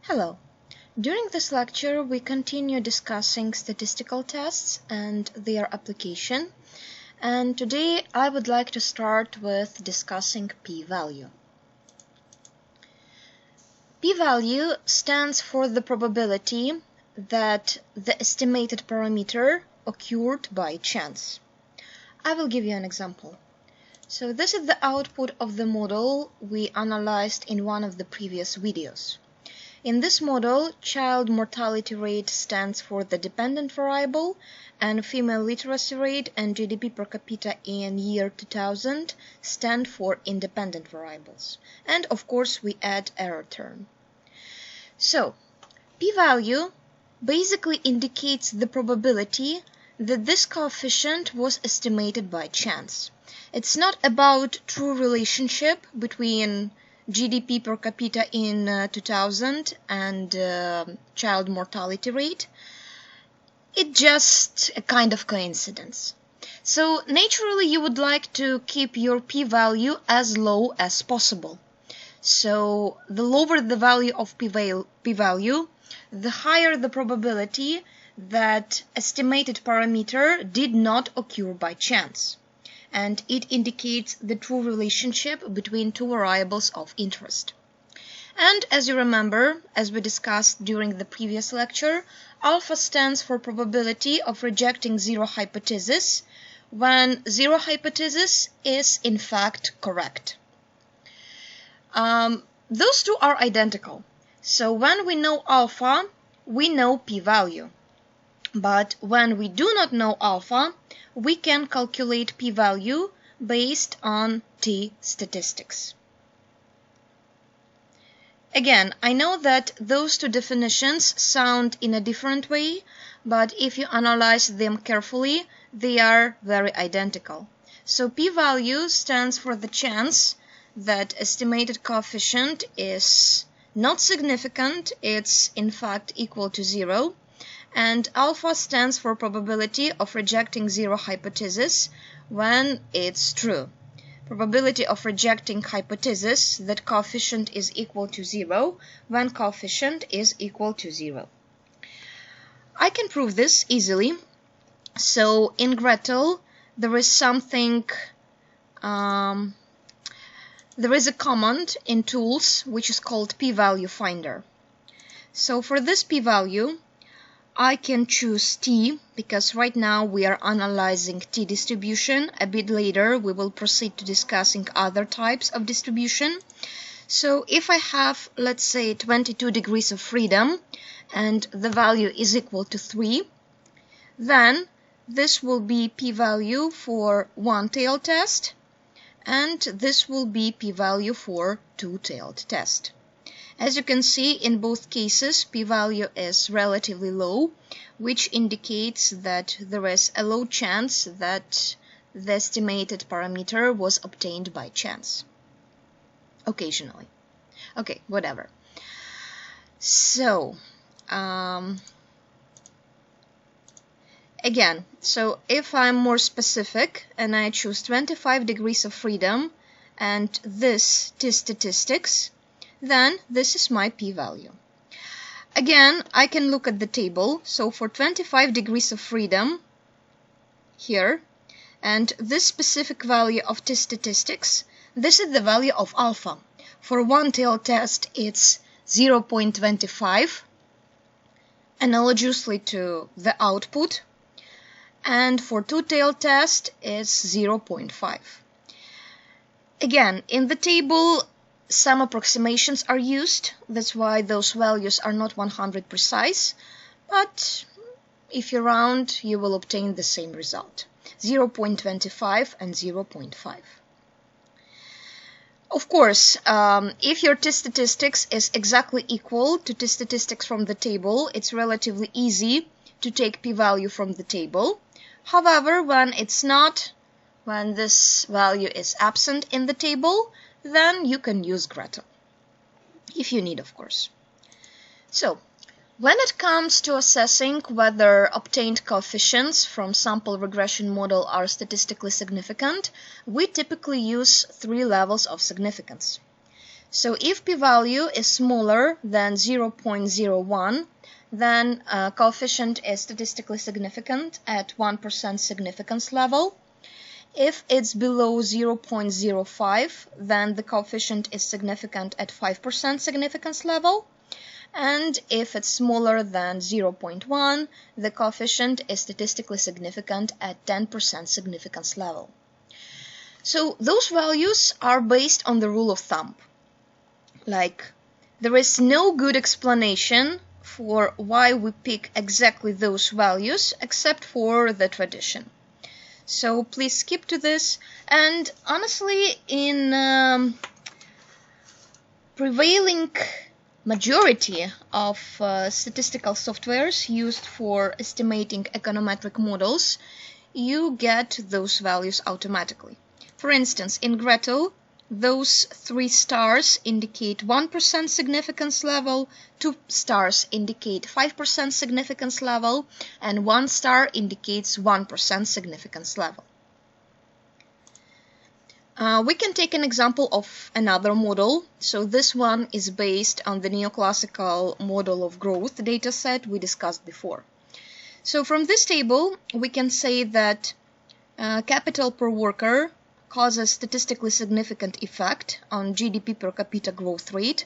Hello. During this lecture, we continue discussing statistical tests and their application. And today I would like to start with discussing p-value. P-value stands for the probability that the estimated parameter occurred by chance. I will give you an example. So this is the output of the model we analyzed in one of the previous videos. In this model, child mortality rate stands for the dependent variable, and female literacy rate and GDP per capita in year 2000 stand for independent variables. And of course, we add error term. So, p-value basically indicates the probability that this coefficient was estimated by chance. It's not about true relationship between GDP per capita in 2000 and child mortality rate. It's just a kind of coincidence. So naturally you would like to keep your p-value as low as possible. So the lower the value of p-value, the higher the probability that estimated parameter did not occur by chance. And it indicates the true relationship between two variables of interest. And as you remember, as we discussed during the previous lecture, alpha stands for probability of rejecting zero hypothesis when zero hypothesis is in fact correct. Those two are identical. So when we know alpha, we know p-value. But when we do not know alpha, we can calculate p-value based on t-statistics. Again, I know that those two definitions sound in a different way, but if you analyze them carefully, they are very identical. So p-value stands for the chance that estimated coefficient is not significant, it's in fact equal to 0. And alpha stands for probability of rejecting zero hypothesis when it's true. Probability of rejecting hypothesis that coefficient is equal to 0 when coefficient is equal to 0. I can prove this easily. So in Gretel, there is something, there is a command in tools which is called p-value finder. So for this p-value, I can choose t because right now we are analyzing t distribution. A bit later we will proceed to discussing other types of distribution. So if I have, let's say, 22 degrees of freedom and the value is equal to 3, then this will be p-value for one-tailed test and this will be p-value for two-tailed test. As you can see, in both cases, p-value is relatively low, which indicates that there is a low chance that the estimated parameter was obtained by chance. Occasionally. Okay, whatever. So, again, so if I'm more specific and I choose 25 degrees of freedom and this t-statistics, then this is my p-value. Again, I can look at the table. So for 25 degrees of freedom here, and this specific value of t-statistics, this is the value of alpha. For one-tailed test, it's 0.25, analogously to the output, and for two-tailed test, it's 0.5. Again, in the table, some approximations are used, that's why those values are not 100 precise, but if you round, you will obtain the same result, 0.25 and 0.5. Of course, if your t-statistics is exactly equal to t-statistics from the table, it's relatively easy to take p-value from the table. However, when it's not, when this value is absent in the table, then you can use Gretel, if you need, of course. So, when it comes to assessing whether obtained coefficients from sample regression model are statistically significant, we typically use 3 levels of significance. So if p-value is smaller than 0.01, then coefficient is statistically significant at 1% significance level. If it's below 0.05, then the coefficient is significant at 5% significance level. And if it's smaller than 0.1, the coefficient is statistically significant at 10% significance level. So those values are based on the rule of thumb. Like, there is no good explanation for why we pick exactly those values except for the tradition. So please skip to this. And honestly, in prevailing majority of statistical softwares used for estimating econometric models, you get those values automatically. For instance, in Gretel, those 3 stars indicate 1% significance level, 2 stars indicate 5% significance level, and 1 star indicates 1% significance level. We can take an example of another model. So this one is based on the neoclassical model of growth dataset we discussed before. So from this table, we can say that capital per worker causes statistically significant effect on GDP per capita growth rate,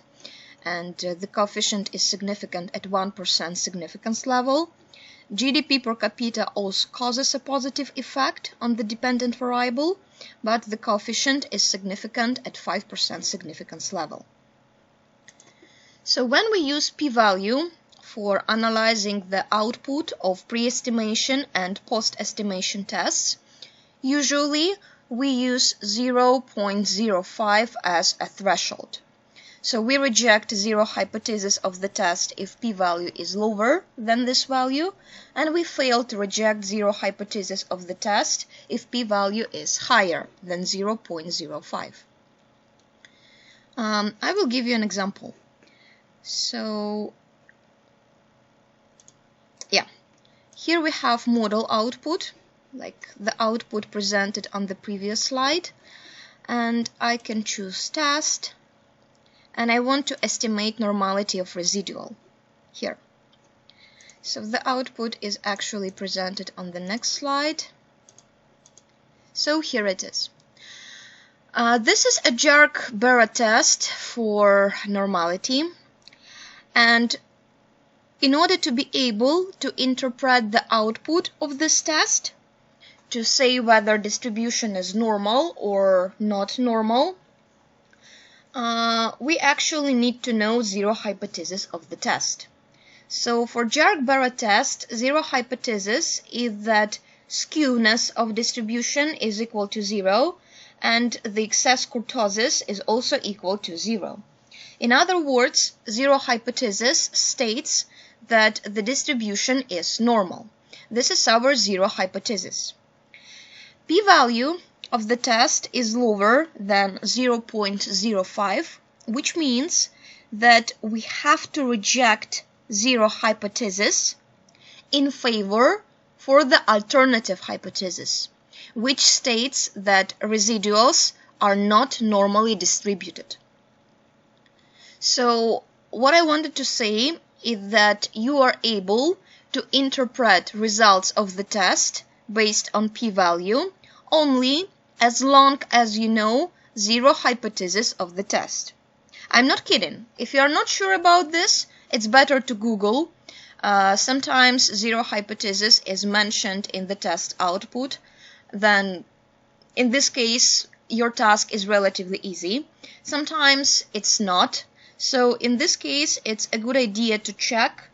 and the coefficient is significant at 1% significance level. GDP per capita also causes a positive effect on the dependent variable, but the coefficient is significant at 5% significance level. So when we use p-value for analyzing the output of pre-estimation and post-estimation tests, usually we use 0.05 as a threshold. So we reject zero hypothesis of the test if p-value is lower than this value, and we fail to reject zero hypothesis of the test if p-value is higher than 0.05. I will give you an example. So, yeah, here we have model output, like the output presented on the previous slide, and I can choose test. And I want to estimate normality of residual here. So the output is actually presented on the next slide. So here it is. This is a Jark-Barrett test for normality. And in order to be able to interpret the output of this test, to say whether distribution is normal or not normal, we actually need to know zero hypothesis of the test. So for Jark-Barrett test, zero hypothesis is that skewness of distribution is equal to 0 and the excess kurtosis is also equal to 0. In other words, zero hypothesis states that the distribution is normal. This is our zero hypothesis. P-value of the test is lower than 0.05, which means that we have to reject zero hypothesis in favor for the alternative hypothesis, which states that residuals are not normally distributed. So what I wanted to say is that you are able to interpret results of the test based on p-value only as long as you know zero hypothesis of the test. I'm not kidding. If you are not sure about this, it's better to Google. Sometimes zero hypothesis is mentioned in the test output. Then, in this case, your task is relatively easy. Sometimes it's not. So in this case, it's a good idea to check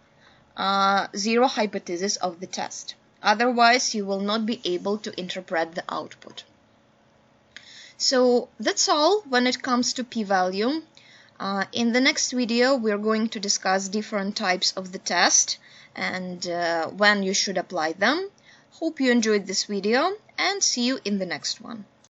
zero hypothesis of the test. Otherwise, you will not be able to interpret the output. So that's all when it comes to p-value. In the next video, we're going to discuss different types of the test and when you should apply them. Hope you enjoyed this video and see you in the next one.